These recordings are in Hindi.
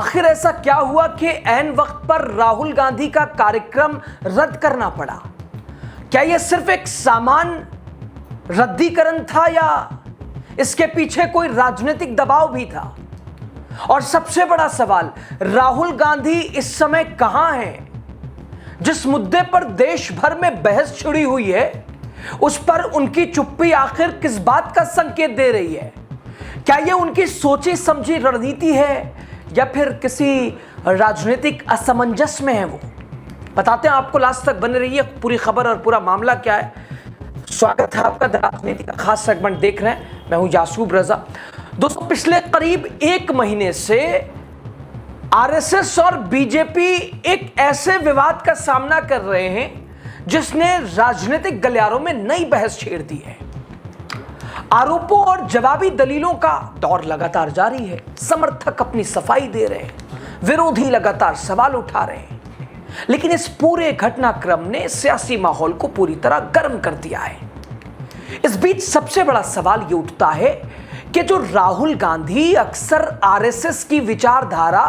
आखिर ऐसा क्या हुआ कि ऐन वक्त पर राहुल गांधी का कार्यक्रम रद्द करना पड़ा? क्या यह सिर्फ एक सामान्य रद्दीकरण था या इसके पीछे कोई राजनीतिक दबाव भी था? और सबसे बड़ा सवाल, राहुल गांधी इस समय कहां हैं? जिस मुद्दे पर देश भर में बहस छिड़ी हुई है, उस पर उनकी चुप्पी आखिर किस बात का संकेत दे रही है? क्या यह उनकी सोची समझी रणनीति है या फिर किसी राजनीतिक असमंजस में है? वो बताते हैं आपको, लास्ट तक बने रहिए। पूरी खबर और पूरा मामला क्या है। स्वागत है आपका, द राजनीति का खास सेगमेंट देख रहे हैं। मैं हूं यासूब रजा। दोस्तों, पिछले करीब एक महीने से आरएसएस और बीजेपी एक ऐसे विवाद का सामना कर रहे हैं जिसने राजनीतिक गलियारों में नई बहस छेड़ दी है। आरोपों और जवाबी दलीलों का दौर लगातार जारी है। समर्थक अपनी सफाई दे रहे हैं, विरोधी लगातार सवाल उठा रहे हैं। लेकिन इस पूरे घटनाक्रम ने सियासी माहौल को पूरी तरह गर्म कर दिया है। इस बीच सबसे बड़ा सवाल यह उठता है कि जो राहुल गांधी अक्सर आरएसएस की विचारधारा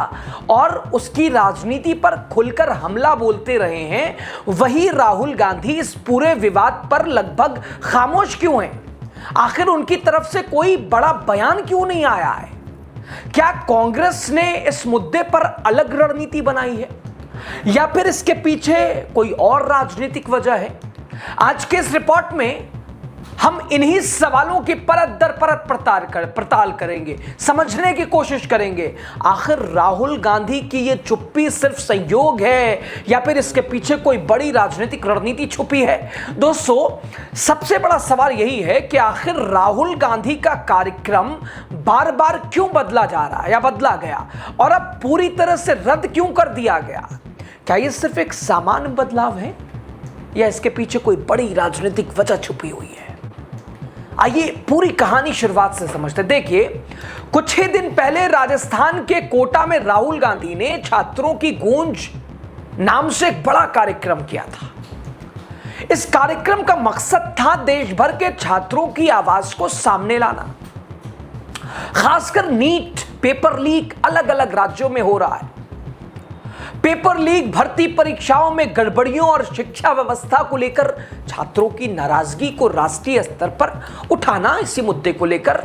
और उसकी राजनीति पर खुलकर हमला बोलते रहे हैं, वही राहुल गांधी इस पूरे विवाद पर लगभग खामोश क्यों हैं? आखिर उनकी तरफ से कोई बड़ा बयान क्यों नहीं आया है? क्या कांग्रेस ने इस मुद्दे पर अलग रणनीति बनाई है या फिर इसके पीछे कोई और राजनीतिक वजह है? आज के इस रिपोर्ट में हम इन्हीं सवालों की परत दर परत पड़ताल करेंगे, समझने की कोशिश करेंगे। आखिर राहुल गांधी की ये चुप्पी सिर्फ संयोग है या फिर इसके पीछे कोई बड़ी राजनीतिक रणनीति छुपी है? दोस्तों, सबसे बड़ा सवाल यही है कि आखिर राहुल गांधी का कार्यक्रम बार बार क्यों बदला जा रहा है या बदला गया और अब पूरी तरह से रद्द क्यों कर दिया गया? क्या ये सिर्फ एक सामान्य बदलाव है या इसके पीछे कोई बड़ी राजनीतिक वजह छुपी हुई है? आइए पूरी कहानी शुरुआत से समझते हैं। देखिए, कुछ ही दिन पहले राजस्थान के कोटा में राहुल गांधी ने छात्रों की गूंज नाम से एक बड़ा कार्यक्रम किया था। इस कार्यक्रम का मकसद था देश भर के छात्रों की आवाज को सामने लाना। खासकर नीट पेपर लीक अलग अलग राज्यों में हो रहा है। पेपर लीक, भर्ती परीक्षाओं में गड़बड़ियों और शिक्षा व्यवस्था को लेकर छात्रों की नाराजगी को राष्ट्रीय स्तर पर उठाना, इसी मुद्दे को लेकर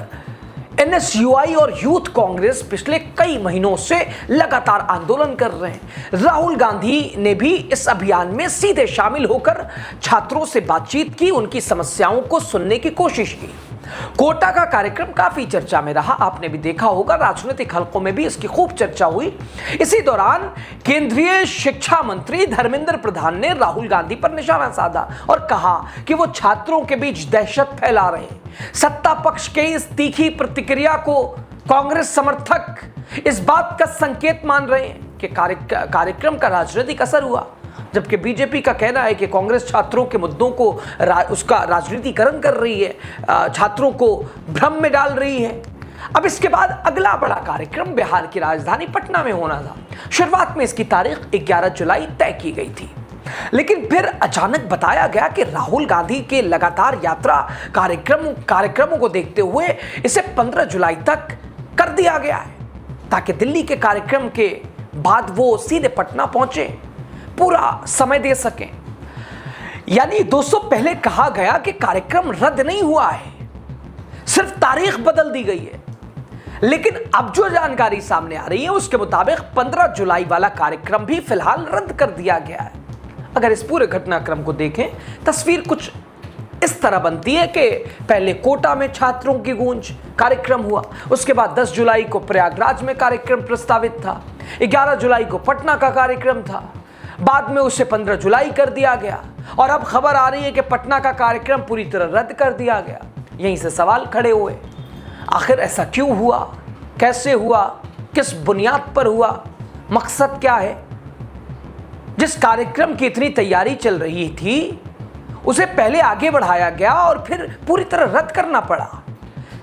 एनएसयूआई और यूथ कांग्रेस पिछले कई महीनों से लगातार आंदोलन कर रहे हैं। राहुल गांधी ने भी इस अभियान में सीधे शामिल होकर छात्रों से बातचीत की, उनकी समस्याओं को सुनने की कोशिश की। कोटा का कार्यक्रम काफी चर्चा में रहा, आपने भी देखा होगा, राजनीतिक हलकों में भी इसकी खूब चर्चा हुई। इसी दौरान केंद्रीय शिक्षा मंत्री धर्मेंद्र प्रधान ने राहुल गांधी पर निशाना साधा और कहा कि वो छात्रों के बीच दहशत फैला रहे हैं। सत्ता पक्ष के इस तीखी प्रतिक्रिया को कांग्रेस समर्थक इस बात का संकेत मान रहे हैं कि कार्यक्रम का राजनीतिक असर हुआ, जबकि बीजेपी का कहना है कि कांग्रेस छात्रों के मुद्दों को उसका राजनीतिकरण कर रही है, छात्रों को भ्रम में डाल रही है। अब इसके बाद अगला बड़ा कार्यक्रम बिहार की राजधानी पटना में होना था। शुरुआत में इसकी तारीख 11 जुलाई तय की गई थी, लेकिन फिर अचानक बताया गया कि राहुल गांधी के लगातार यात्रा कार्यक्रमों को देखते हुए इसे 15 जुलाई तक कर दिया गया है, ताकि दिल्ली के कार्यक्रम के बाद वो सीधे पटना पहुंचे, पूरा समय दे सकें। यानी दोस्तों, पहले कहा गया कि कार्यक्रम रद्द नहीं हुआ है, सिर्फ तारीख बदल दी गई है। लेकिन अब जो जानकारी सामने आ रही है उसके मुताबिक 15 जुलाई वाला कार्यक्रम भी फिलहाल रद्द कर दिया गया है। अगर इस पूरे घटनाक्रम को देखें, तस्वीर कुछ इस तरह बनती है कि पहले कोटा में छात्रों की गूंज कार्यक्रम हुआ, उसके बाद 10 जुलाई को प्रयागराज में कार्यक्रम प्रस्तावित था, 11 जुलाई को पटना का कार्यक्रम था, बाद में उसे 15 जुलाई कर दिया गया और अब खबर आ रही है कि पटना का कार्यक्रम पूरी तरह रद्द कर दिया गया। यहीं से सवाल खड़े हुए, आखिर ऐसा क्यों हुआ, कैसे हुआ, किस बुनियाद पर हुआ, मकसद क्या है? जिस कार्यक्रम की इतनी तैयारी चल रही थी उसे पहले आगे बढ़ाया गया और फिर पूरी तरह रद्द करना पड़ा।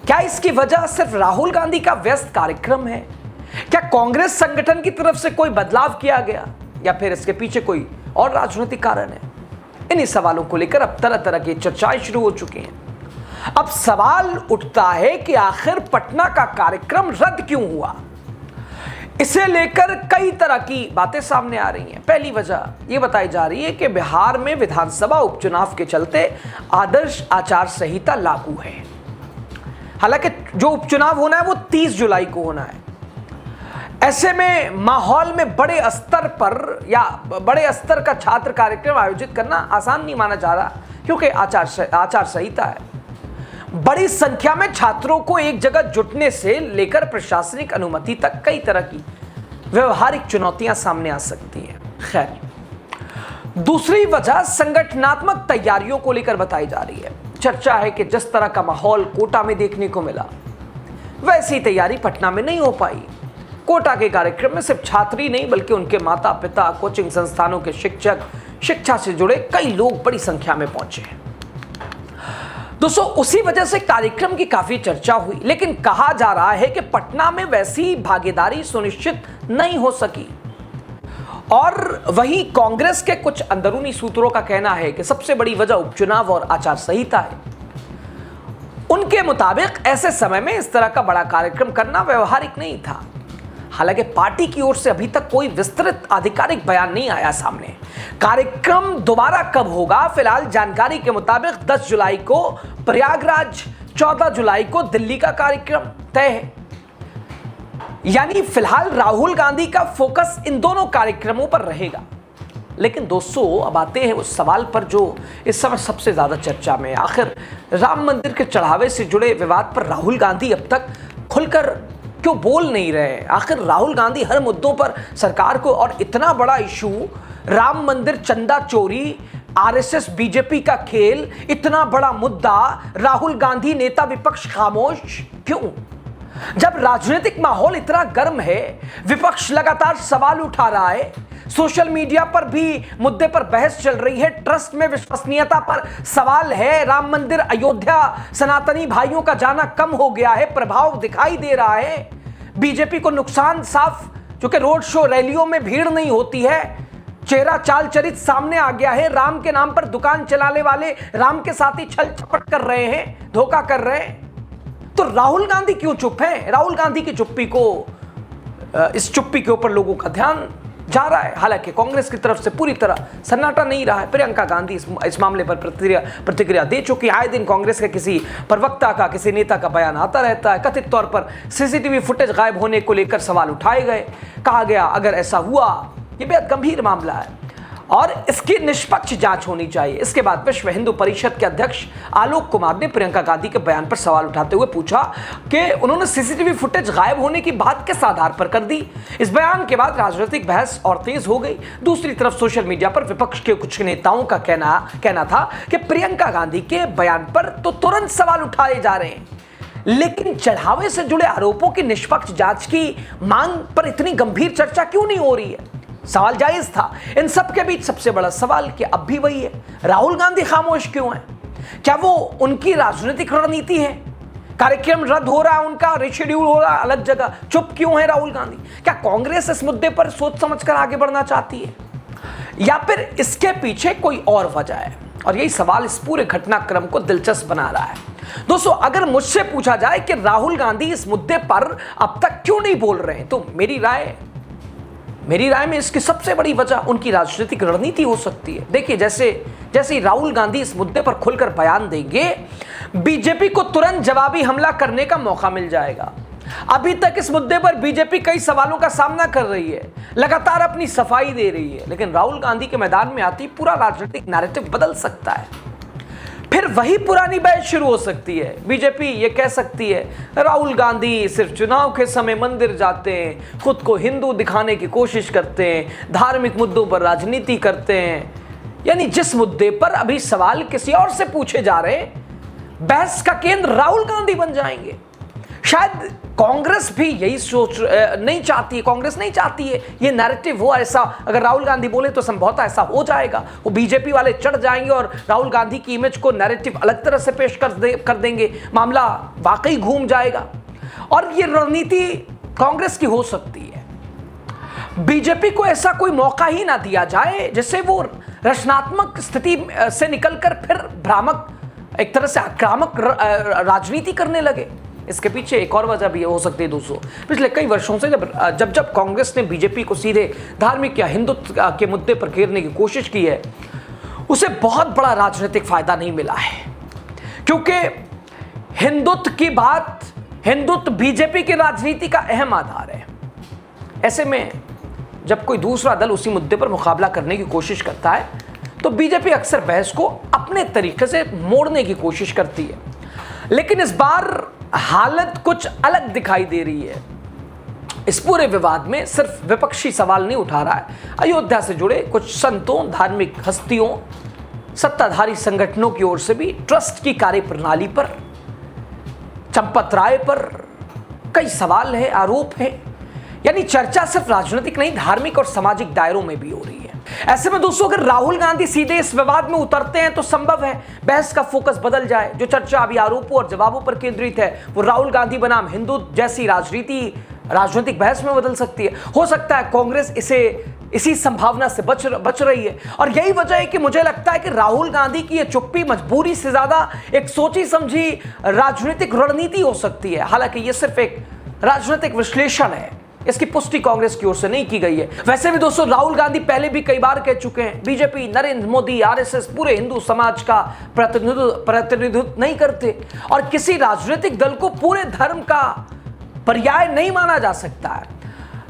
क्या इसकी वजह सिर्फ राहुल गांधी का व्यस्त कार्यक्रम है? क्या कांग्रेस संगठन की तरफ से कोई बदलाव किया गया या फिर इसके पीछे कोई और राजनीतिक कारण है? इन्हीं सवालों को लेकर अब तरह तरह की चर्चाएं शुरू हो चुकी हैं। अब सवाल उठता है कि आखिर पटना का कार्यक्रम रद्द क्यों हुआ? इसे लेकर कई तरह की बातें सामने आ रही हैं। पहली वजह यह बताई जा रही है कि बिहार में विधानसभा उपचुनाव के चलते आदर्श आचार संहिता लागू है। हालांकि जो उपचुनाव होना है वो 30 जुलाई को होना है। ऐसे में माहौल में बड़े स्तर पर या बड़े स्तर का छात्र कार्यक्रम आयोजित करना आसान नहीं माना जा रहा, क्योंकि आचार संहिता है। बड़ी संख्या में छात्रों को एक जगह जुटने से लेकर प्रशासनिक अनुमति तक कई तरह की व्यवहारिक चुनौतियां सामने आ सकती हैं। खैर, दूसरी वजह संगठनात्मक तैयारियों को लेकर बताई जा रही है। चर्चा है कि जिस तरह का माहौल कोटा में देखने को मिला, वैसी तैयारी पटना में नहीं हो पाई। कोटा के कार्यक्रम में सिर्फ छात्र ही नहीं बल्कि उनके माता पिता, कोचिंग संस्थानों के शिक्षक, शिक्षा से जुड़े कई लोग बड़ी संख्या में पहुंचे हैं। दोस्तों, उसी वजह से कार्यक्रम की काफी चर्चा हुई, लेकिन कहा जा रहा है कि पटना में वैसी भागीदारी सुनिश्चित नहीं हो सकी। और वहीं कांग्रेस के कुछ अंदरूनी सूत्रों का कहना है कि सबसे बड़ी वजह उपचुनाव और आचार संहिता है। उनके मुताबिक ऐसे समय में इस तरह का बड़ा कार्यक्रम करना व्यवहारिक नहीं था। हालांकि पार्टी की ओर से अभी तक कोई विस्तृत आधिकारिक बयान नहीं आया सामने। कार्यक्रम दोबारा कब होगा, फिलहाल जानकारी के मुताबिक 10 जुलाई को प्रयागराज, 14 जुलाई को दिल्ली का कार्यक्रम तय है। यानी फिलहाल राहुल गांधी का फोकस इन दोनों कार्यक्रमों पर रहेगा। लेकिन दोस्तों, अब आते हैं उस सवाल पर जो इस समय सबसे ज्यादा चर्चा में है। आखिर राम मंदिर के चढ़ावे से जुड़े विवाद पर राहुल गांधी अब तक खुलकर क्यों बोल नहीं रहे? आखिर राहुल गांधी हर मुद्दों पर सरकार को, और इतना बड़ा इशू राम मंदिर, चंदा चोरी, आरएसएस बीजेपी का खेल, इतना बड़ा मुद्दा, राहुल गांधी नेता विपक्ष खामोश क्यों? जब राजनीतिक माहौल इतना गर्म है, विपक्ष लगातार सवाल उठा रहा है, सोशल मीडिया पर भी मुद्दे पर बहस चल रही है, ट्रस्ट में विश्वसनीयता पर सवाल है, राम मंदिर, अयोध्या, सनातनी भाइयों का जाना कम हो गया है, प्रभाव दिखाई दे रहा है, बीजेपी को नुकसान साफ, क्योंकि रोड शो, रैलियों में भीड़ नहीं होती है, चेहरा चाल चरित सामने आ गया है, राम के नाम पर दुकान चलाने वाले राम के साथ ही छल चपट कर रहे हैं, धोखा कर रहे हैं। तो राहुल गांधी क्यों चुप हैं? राहुल गांधी की चुप्पी को, इस चुप्पी के ऊपर लोगों का ध्यान जा रहा है। हालांकि कांग्रेस की तरफ से पूरी तरह सन्नाटा नहीं रहा है। प्रियंका गांधी इस मामले पर प्रतिक्रिया दे चुकी। आए दिन कांग्रेस के किसी प्रवक्ता का, किसी नेता का बयान आता रहता है। कथित तौर पर सीसीटीवी फुटेज गायब होने को लेकर सवाल उठाए गए। कहा गया अगर ऐसा हुआ, यह बेहद गंभीर मामला है और इसकी निष्पक्ष जांच होनी चाहिए। इसके बाद विश्व हिंदू परिषद के अध्यक्ष आलोक कुमार ने प्रियंका गांधी के बयान पर सवाल उठाते हुए पूछा कि उन्होंने सीसीटीवी फुटेज गायब होने की बात किस आधार पर कर दी। इस बयान के बाद राजनीतिक बहस और तेज हो गई। दूसरी तरफ सोशल मीडिया पर विपक्ष के कुछ नेताओं का कहना था कि प्रियंका गांधी के बयान पर तो तुरंत सवाल उठाए जा रहे हैं, लेकिन चढ़ावे से जुड़े आरोपों की निष्पक्ष जांच की मांग पर इतनी गंभीर चर्चा क्यों नहीं हो रही है? सवाल जायज था। इन सब के बीच सबसे बड़ा सवाल कि अब भी वही है, राहुल गांधी खामोश क्यों हैं? क्या वो उनकी राजनीतिक रणनीति है? कार्यक्रम रद्द हो रहा है, उनका रिशेड्यूल हो रहा है अलग जगह, चुप क्यों है राहुल गांधी? क्या कांग्रेस इस मुद्दे पर सोच समझकर आगे बढ़ना चाहती है, या फिर इसके पीछे कोई और वजह है? और यही सवाल इस पूरे घटनाक्रम को दिलचस्प बना रहा है। दोस्तों, अगर मुझसे पूछा जाए कि राहुल गांधी इस मुद्दे पर अब तक क्यों नहीं बोल रहे हैं, तो मेरी राय में इसकी सबसे बड़ी वजह उनकी राजनीतिक रणनीति हो सकती है। देखिए, जैसे ही राहुल गांधी इस मुद्दे पर खुलकर बयान देंगे, बीजेपी को तुरंत जवाबी हमला करने का मौका मिल जाएगा। अभी तक इस मुद्दे पर बीजेपी कई सवालों का सामना कर रही है, लगातार अपनी सफाई दे रही है, लेकिन राहुल गांधी के मैदान में आती पूरा राजनीतिक नैरेटिव बदल सकता है। फिर वही पुरानी बहस शुरू हो सकती है। बीजेपी ये कह सकती है राहुल गांधी सिर्फ चुनाव के समय मंदिर जाते हैं, खुद को हिंदू दिखाने की कोशिश करते हैं, धार्मिक मुद्दों पर राजनीति करते हैं। यानी जिस मुद्दे पर अभी सवाल किसी और से पूछे जा रहे हैं, बहस का केंद्र राहुल गांधी बन जाएंगे। शायद कांग्रेस भी यही सोच नहीं चाहती है, कांग्रेस नहीं चाहती है ये नैरेटिव हो ऐसा। अगर राहुल गांधी बोले तो संभवतः ऐसा हो जाएगा, वो बीजेपी वाले चढ़ जाएंगे और राहुल गांधी की इमेज को नैरेटिव अलग तरह से पेश कर देंगे, मामला वाकई घूम जाएगा। और ये रणनीति कांग्रेस की हो सकती है। बीजेपी को ऐसा कोई मौका ही ना दिया जाए जिससे वो रचनात्मक स्थिति से निकलकर फिर भ्रामक, एक तरह से आक्रामक राजनीति करने लगे। इसके पीछे एक और वजह भी हो सकती है दोस्तों। पिछले कई वर्षों से जब कांग्रेस ने बीजेपी को सीधे धार्मिक या हिंदुत्व के मुद्दे पर घेरने की कोशिश की है, उसे बहुत बड़ा राजनीतिक फायदा नहीं मिला है, क्योंकि हिंदुत्व की बात, हिंदुत्व बीजेपी की राजनीति का अहम आधार है। ऐसे में जब कोई दूसरा दल उसी मुद्दे पर मुकाबला करने की कोशिश करता है तो बीजेपी अक्सर बहस को अपने तरीके से मोड़ने की कोशिश करती है। लेकिन इस बार हालत कुछ अलग दिखाई दे रही है। इस पूरे विवाद में सिर्फ विपक्षी सवाल नहीं उठा रहा है, अयोध्या से जुड़े कुछ संतों, धार्मिक हस्तियों, सत्ताधारी संगठनों की ओर से भी ट्रस्ट की कार्यप्रणाली पर, चंपत राय पर कई सवाल है, आरोप है। यानी चर्चा सिर्फ राजनीतिक नहीं, धार्मिक और सामाजिक दायरों में भी हो रही है। ऐसे में दोस्तों अगर राहुल गांधी सीधे इस विवाद में उतरते हैं तो संभव है बहस का फोकस बदल जाए। जो चर्चा अभी आरोपों और जवाबों पर केंद्रित है वो राहुल गांधी बनाम हिंदू जैसी राजनीतिक बहस में बदल सकती है। हो सकता है कांग्रेस इसी संभावना से बच रही है। और यही वजह है कि मुझे लगता है कि राहुल गांधी की यह चुप्पी मजबूरी से ज्यादा एक सोची समझी राजनीतिक रणनीति हो सकती है। हालांकि यह सिर्फ एक राजनीतिक विश्लेषण है, इसकी पुष्टि कांग्रेस की ओर से नहीं की गई है। वैसे भी दोस्तों राहुल गांधी पहले भी कई बार कह चुके हैं, बीजेपी, नरेंद्र मोदी, आरएसएस पूरे हिंदू समाज का प्रतिनिधित्व नहीं करते और किसी राजनीतिक दल को पूरे धर्म का पर्याय नहीं माना जा सकता है।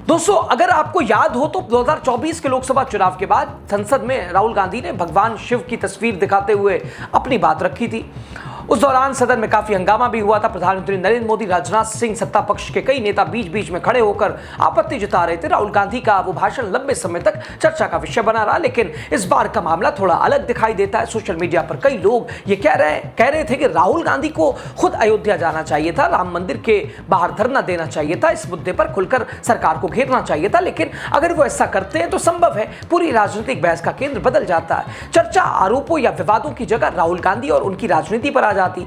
दोस्तों अगर आपको याद हो तो 2024 के लोकसभा चुनाव के बाद संसद में राहुल गांधी ने भगवान शिव की तस्वीर दिखाते हुए अपनी बात रखी थी। उस दौरान सदन में काफी हंगामा भी हुआ था। प्रधानमंत्री नरेंद्र मोदी, राजनाथ सिंह, सत्ता पक्ष के कई नेता बीच बीच में खड़े होकर आपत्ति जता रहे थे। राहुल गांधी का वो भाषण लंबे समय तक चर्चा का विषय बना रहा। लेकिन इस बार का मामला थोड़ा अलग दिखाई देता है। सोशल मीडिया पर कई लोग ये कह रहे थे कि राहुल गांधी को खुद अयोध्या जाना चाहिए था, राम मंदिर के बाहर धरना देना चाहिए था, इस मुद्दे पर खुलकर सरकार को घेरना चाहिए था। लेकिन अगर वो ऐसा करते हैं तो संभव है पूरी राजनीतिक बहस का केंद्र बदल जाता है। चर्चा आरोपों या विवादों की जगह राहुल गांधी और उनकी राजनीति पर आ जाती।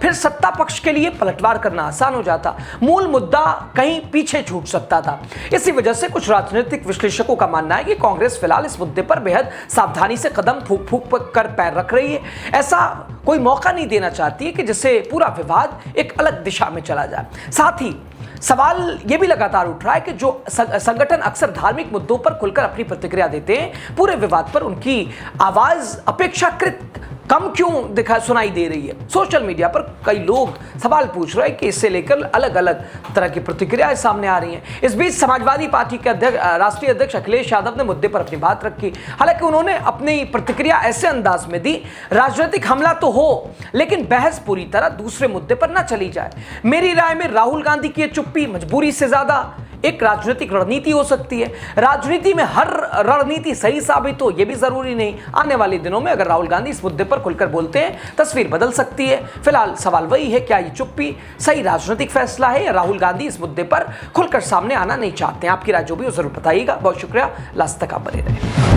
फिर सत्ता पक्ष के लिए पलटवार करना आसान हो जाता, मूल मुद्दा कहीं पीछे छूट सकता था। इसी वजह से कुछ राजनीतिक विश्लेषकों का मानना है कि कांग्रेस फिलहाल इस मुद्दे पर बेहद सावधानी से कदम फूंक कर पैर रख रही है। ऐसा कोई मौका नहीं देना चाहती है कि जिससे पूरा विवाद एक अलग दिशा में चला जाए। साथ ही सवाल यह भी लगातार उठ रहा है कि जो संगठन अक्सर धार्मिक मुद्दों पर खुलकर अपनी प्रतिक्रिया देते हैं, पूरे विवाद पर उनकी आवाज अपेक्षाकृत कम क्यों सुनाई दे रही है। सोशल मीडिया पर कई लोग सवाल पूछ रहे हैं कि इससे लेकर अलग अलग तरह की प्रतिक्रियाएं सामने आ रही हैं। इस बीच समाजवादी पार्टी के राष्ट्रीय अध्यक्ष अखिलेश यादव ने मुद्दे पर अपनी बात रखी। हालांकि उन्होंने अपनी प्रतिक्रिया ऐसे अंदाज में दी, राजनीतिक हमला तो हो लेकिन बहस पूरी तरह दूसरे मुद्दे पर न चली जाए। मेरी राय में राहुल गांधी की चुप्पी मजबूरी से ज्यादा एक राजनीतिक रणनीति हो सकती है। राजनीति में हर रणनीति सही साबित हो यह भी जरूरी नहीं। आने वाले दिनों में अगर राहुल गांधी इस मुद्दे पर खुलकर बोलते हैं तस्वीर बदल सकती है। फिलहाल सवाल वही है, क्या ये चुप्पी सही राजनीतिक फैसला है या राहुल गांधी इस मुद्दे पर खुलकर सामने आना नहीं चाहते हैं। आपकी राय जो भी हो जरूर बताइएगा। बहुत शुक्रिया, लास्ट तक आप बने रहे।